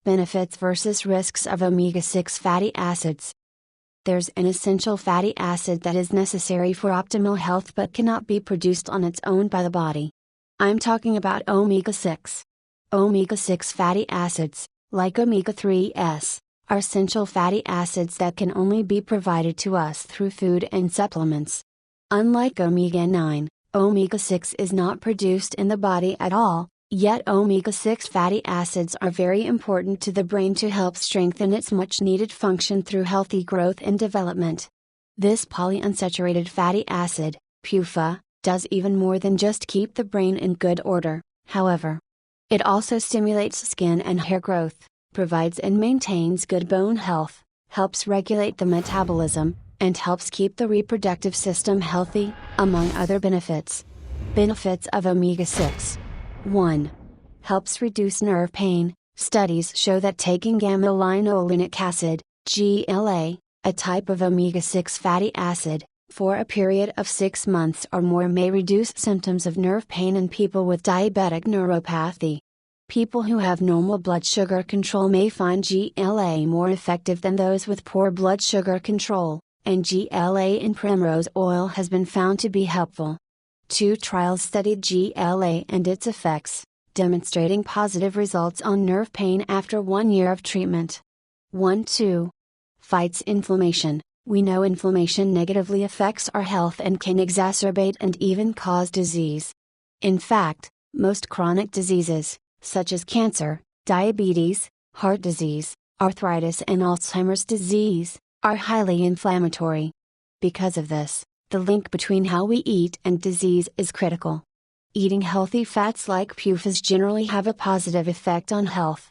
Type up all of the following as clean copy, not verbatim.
Benefits versus risks of omega-6 fatty acids. There's an essential fatty acid that is necessary for optimal health but cannot be produced on its own by the body. I'm talking about omega-6. Omega-6 fatty acids, like omega-3s, are essential fatty acids that can only be provided to us through food and supplements. Unlike omega-9, omega-6 is not produced in the body at all, yet omega-6 fatty acids are very important to the brain to help strengthen its much-needed function through healthy growth and development. This polyunsaturated fatty acid, PUFA, does even more than just keep the brain in good order, however. It also stimulates skin and hair growth, provides and maintains good bone health, helps regulate the metabolism, and helps keep the reproductive system healthy, among other benefits. Benefits of omega-6. 1. Helps reduce nerve pain. Studies show that taking gamma-linolenic acid, GLA, a type of omega-6 fatty acid, for a period of 6 months or more may reduce symptoms of nerve pain in people with diabetic neuropathy. People who have normal blood sugar control may find GLA more effective than those with poor blood sugar control, and GLA in primrose oil has been found to be helpful. 2 trials studied GLA and its effects, demonstrating positive results on nerve pain after 1 year of treatment. 1-2. Fights inflammation. We know inflammation negatively affects our health and can exacerbate and even cause disease. In fact, most chronic diseases, such as cancer, diabetes, heart disease, arthritis and Alzheimer's disease, are highly inflammatory. Because of this, the link between how we eat and disease is critical. Eating healthy fats like PUFAs generally have a positive effect on health.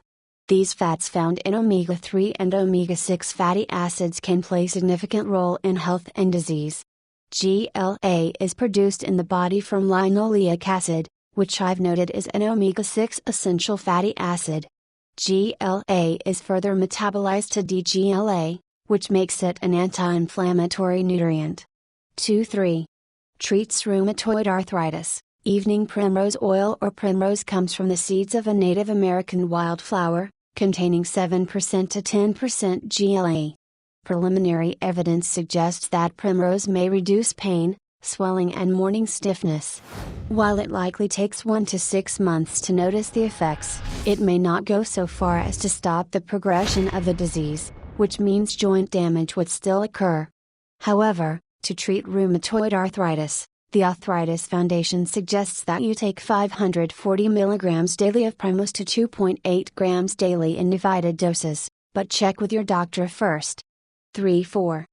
These fats found in omega-3 and omega-6 fatty acids can play a significant role in health and disease. GLA is produced in the body from linoleic acid, which I've noted is an omega-6 essential fatty acid. GLA is further metabolized to DGLA, which makes it an anti-inflammatory nutrient. 2-3. Treats rheumatoid arthritis. Evening primrose oil or primrose comes from the seeds of a Native American wildflower, containing 7% to 10% GLA. Preliminary evidence suggests that primrose may reduce pain, swelling and morning stiffness. While it likely takes 1 to 6 months to notice the effects, it may not go so far as to stop the progression of the disease, which means joint damage would still occur. However, to treat rheumatoid arthritis, the Arthritis Foundation suggests that you take 540 mg daily of primrose to 2.8 grams daily in divided doses, but check with your doctor first. 3-4.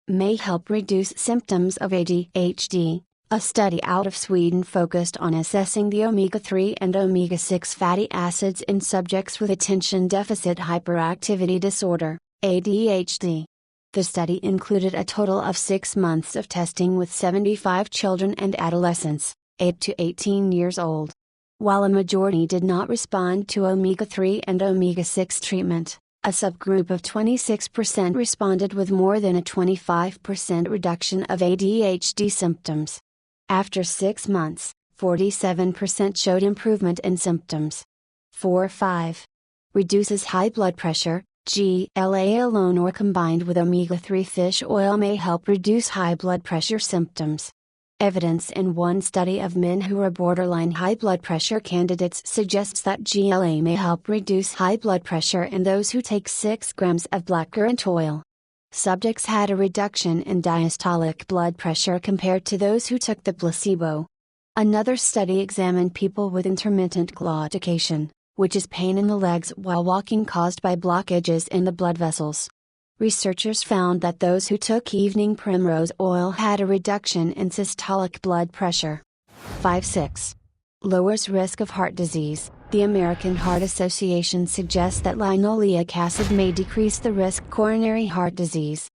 May help reduce symptoms of ADHD. A study out of Sweden focused on assessing the omega-3 and omega-6 fatty acids in subjects with attention deficit hyperactivity disorder, ADHD. The study included a total of 6 months of testing with 75 children and adolescents, 8 to 18 years old. While a majority did not respond to omega-3 and omega-6 treatment, a subgroup of 26% responded with more than a 25% reduction of ADHD symptoms. After 6 months, 47% showed improvement in symptoms. 4-5. Reduces high blood pressure. GLA alone or combined with omega-3 fish oil may help reduce high blood pressure symptoms. Evidence in one study of men who are borderline high blood pressure candidates suggests that GLA may help reduce high blood pressure in those who take 6 grams of blackcurrant oil. Subjects had a reduction in diastolic blood pressure compared to those who took the placebo. Another study examined people with intermittent claudication, which is pain in the legs while walking caused by blockages in the blood vessels. Researchers found that those who took evening primrose oil had a reduction in systolic blood pressure. 5-6. Lowers risk of heart disease. The American Heart Association suggests that linoleic acid may decrease the risk of coronary heart disease.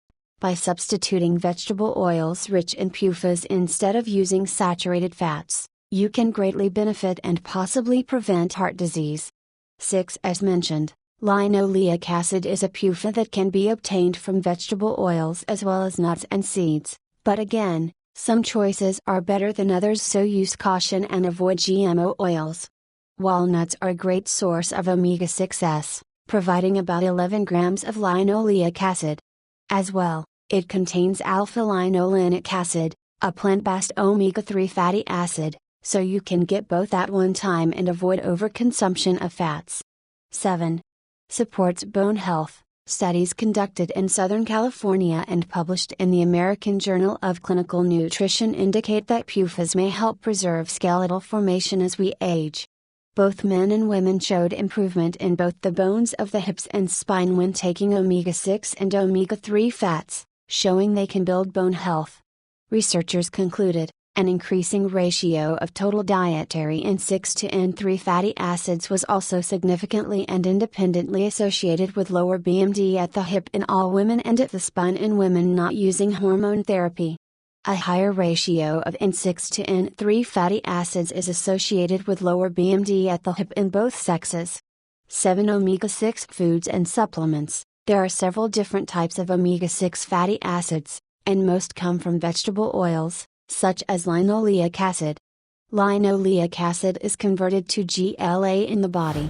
By substituting vegetable oils rich in PUFAs instead of using saturated fats, you can greatly benefit and possibly prevent heart disease. 6. As mentioned, linoleic acid is a PUFA that can be obtained from vegetable oils as well as nuts and seeds, but again, some choices are better than others, so use caution and avoid GMO oils. Walnuts are a great source of omega-6s, providing about 11 grams of linoleic acid. As well, it contains alpha-linolenic acid, a plant-based omega-3 fatty acid, so you can get both at one time and avoid overconsumption of fats. 7. Supports bone health. Studies conducted in Southern California and published in the American Journal of Clinical Nutrition indicate that PUFAs may help preserve skeletal formation as we age. Both men and women showed improvement in both the bones of the hips and spine when taking omega-6 and omega-3 fats, showing they can build bone health. Researchers concluded, an increasing ratio of total dietary N6 to N3 fatty acids was also significantly and independently associated with lower BMD at the hip in all women and at the spine in women not using hormone therapy. A higher ratio of N6 to N3 fatty acids is associated with lower BMD at the hip in both sexes. 7. Omega-6 foods and supplements. There are several different types of omega-6 fatty acids, and most come from vegetable oils, such as linoleic acid. Linoleic acid is converted to GLA in the body.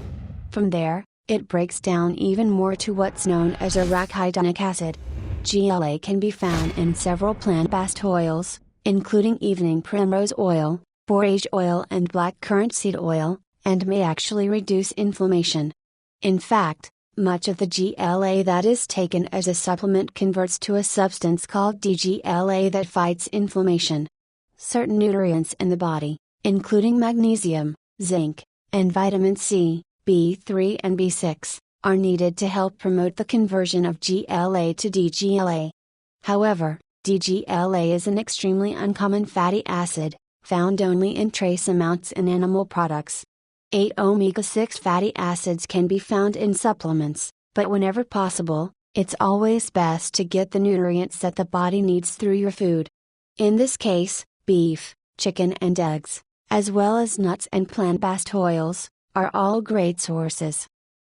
From there, it breaks down even more to what's known as arachidonic acid. GLA can be found in several plant-based oils, including evening primrose oil, borage oil and blackcurrant seed oil, and may actually reduce inflammation. In fact, much of the GLA that is taken as a supplement converts to a substance called DGLA that fights inflammation. Certain nutrients in the body, including magnesium, zinc, and vitamin C, B3 and B6, are needed to help promote the conversion of GLA to DGLA. However, DGLA is an extremely uncommon fatty acid, found only in trace amounts in animal products. 8. Omega-6 fatty acids can be found in supplements, but whenever possible, it's always best to get the nutrients that the body needs through your food. In this case, beef, chicken and eggs, as well as nuts and plant-based oils, are all great sources.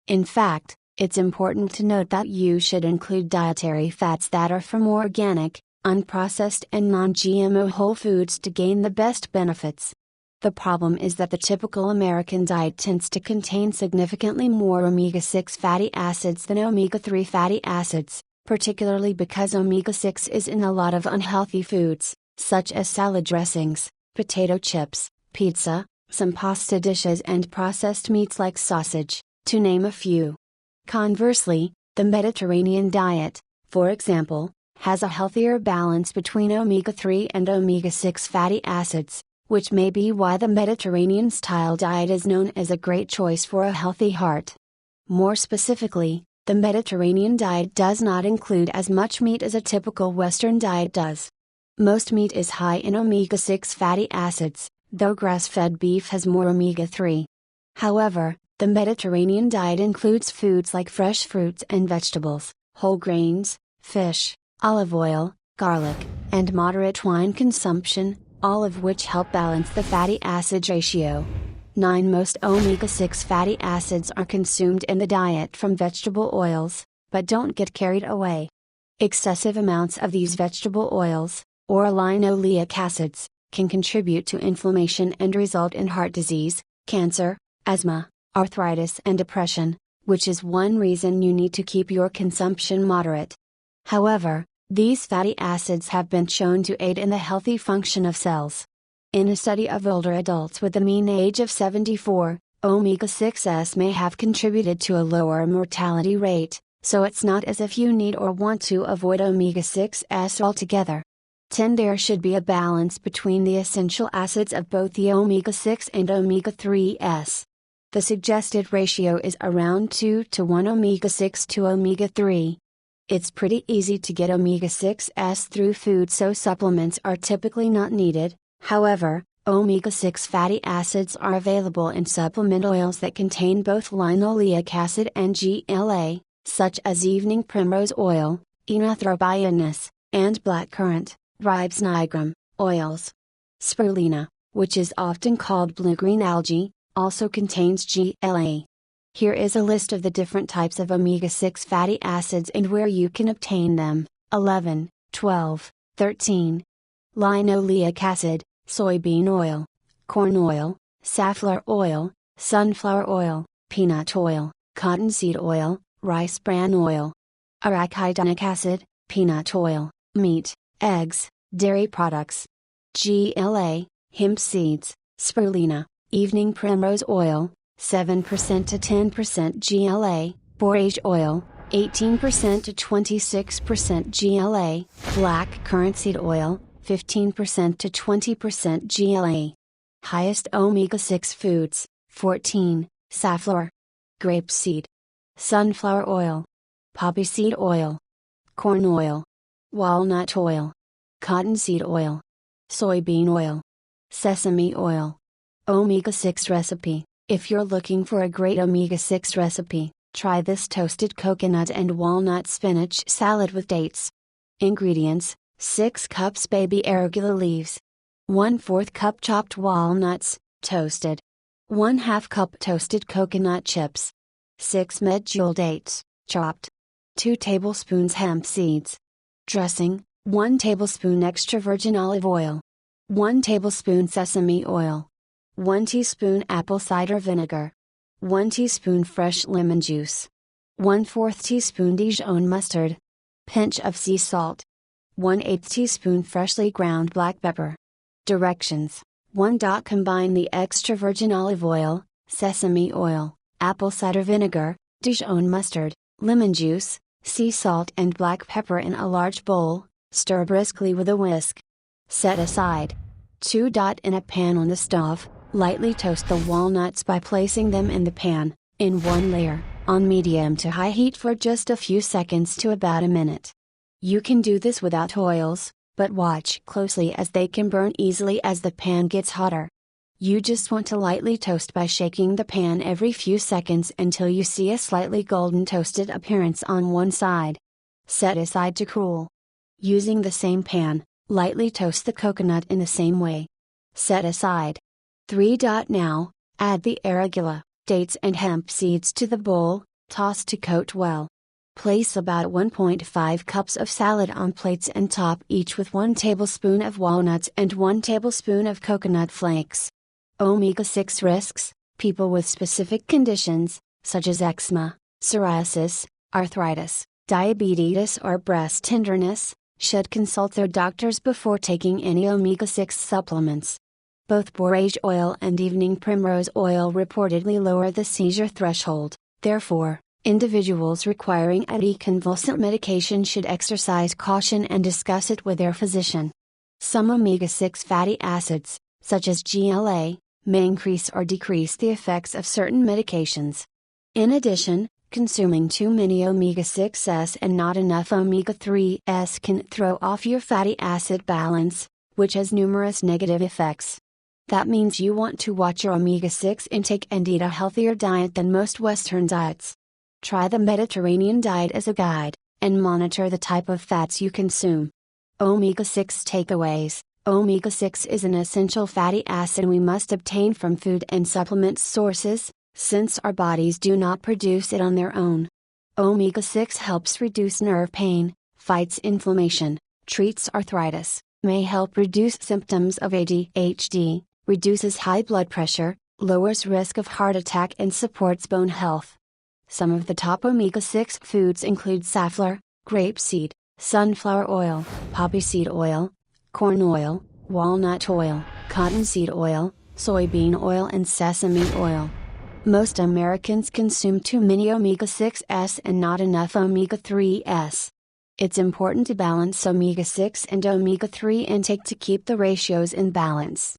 In fact, it's important to note that you should include dietary fats that are from organic, unprocessed and non-GMO whole foods to gain the best benefits. The problem is that the typical American diet tends to contain significantly more omega-6 fatty acids than omega-3 fatty acids, particularly because omega-6 is in a lot of unhealthy foods, such as salad dressings, potato chips, pizza, some pasta dishes and processed meats like sausage, to name a few. Conversely, the Mediterranean diet, for example, has a healthier balance between omega-3 and omega-6 fatty acids, which may be why the Mediterranean-style diet is known as a great choice for a healthy heart. More specifically, the Mediterranean diet does not include as much meat as a typical Western diet does. Most meat is high in omega-6 fatty acids, though grass-fed beef has more omega-3. However, the Mediterranean diet includes foods like fresh fruits and vegetables, whole grains, fish, olive oil, garlic, and moderate wine consumption, all of which help balance the fatty acid ratio. 9. Most omega-6 fatty acids are consumed in the diet from vegetable oils, but don't get carried away. Excessive amounts of these vegetable oils, or linoleic acids, can contribute to inflammation and result in heart disease, cancer, asthma, arthritis and depression, which is one reason you need to keep your consumption moderate. However, these fatty acids have been shown to aid in the healthy function of cells. In a study of older adults with a mean age of 74, omega-6s may have contributed to a lower mortality rate, so it's not as if you need or want to avoid omega-6s altogether. 10. There should be a balance between the essential acids of both the omega-6 and omega-3s. The suggested ratio is around 2 to 1 omega-6 to omega-3. It's pretty easy to get omega-6s through food, so supplements are typically not needed. However, omega-6 fatty acids are available in supplement oils that contain both linoleic acid and GLA, such as evening primrose oil, enanthrobionus, and blackcurrant, ribes nigrum, oils. Spirulina, which is often called blue-green algae, also contains GLA. Here is a list of the different types of omega-6 fatty acids and where you can obtain them. 11, 12, 13. Linoleic acid, soybean oil, corn oil, safflower oil, sunflower oil, peanut oil, cottonseed oil, rice bran oil, arachidonic acid, peanut oil, meat, eggs, dairy products. GLA, hemp seeds, spirulina, evening primrose oil, 7% to 10% GLA, borage oil, 18% to 26% GLA, black currant seed oil, 15% to 20% GLA. Highest omega-6 foods, 14, safflower, grapeseed, sunflower oil, poppy seed oil, corn oil, walnut oil, cottonseed oil, soybean oil, sesame oil. Omega-6 recipe. If you're looking for a great omega-6 recipe, try this toasted coconut and walnut spinach salad with dates. Ingredients: 6 cups baby arugula leaves, 1/4 cup chopped walnuts, toasted, 1/2 cup toasted coconut chips, 6 medjool dates, chopped, 2 tablespoons hemp seeds. Dressing: 1 tablespoon extra virgin olive oil, 1 tablespoon sesame oil, 1 teaspoon apple cider vinegar, 1 teaspoon fresh lemon juice, 1/4 teaspoon Dijon mustard, pinch of sea salt, 1/8 teaspoon freshly ground black pepper. Directions: 1. Combine the extra virgin olive oil, sesame oil, apple cider vinegar, Dijon mustard, lemon juice, sea salt and black pepper in a large bowl, stir briskly with a whisk. Set aside. 2. In a pan on the stove, lightly toast the walnuts by placing them in the pan, in one layer, on medium to high heat for just a few seconds to about a minute. You can do this without oils, but watch closely as they can burn easily as the pan gets hotter. You just want to lightly toast by shaking the pan every few seconds until you see a slightly golden toasted appearance on one side. Set aside to cool. Using the same pan, lightly toast the coconut in the same way. Set aside. 3. Now, add the arugula, dates and hemp seeds to the bowl, toss to coat well. Place about 1.5 cups of salad on plates and top each with 1 tablespoon of walnuts and 1 tablespoon of coconut flakes. Omega-6 risks: people with specific conditions, such as eczema, psoriasis, arthritis, diabetes or breast tenderness, should consult their doctors before taking any omega-6 supplements. Both borage oil and evening primrose oil reportedly lower the seizure threshold, therefore, individuals requiring anticonvulsant medication should exercise caution and discuss it with their physician. Some omega-6 fatty acids, such as GLA, may increase or decrease the effects of certain medications. In addition, consuming too many omega-6s and not enough omega-3s can throw off your fatty acid balance, which has numerous negative effects. That means you want to watch your omega-6 intake and eat a healthier diet than most Western diets. Try the Mediterranean diet as a guide, and monitor the type of fats you consume. Omega-6 takeaways: omega-6 is an essential fatty acid we must obtain from food and supplement sources, since our bodies do not produce it on their own. Omega-6 helps reduce nerve pain, fights inflammation, treats arthritis, may help reduce symptoms of ADHD, reduces high blood pressure, lowers risk of heart attack and supports bone health. Some of the top omega-6 foods include safflower, grapeseed, sunflower oil, poppy seed oil, corn oil, walnut oil, cottonseed oil, soybean oil and sesame oil. Most Americans consume too many omega-6s and not enough omega-3s. It's important to balance omega-6 and omega-3 intake to keep the ratios in balance.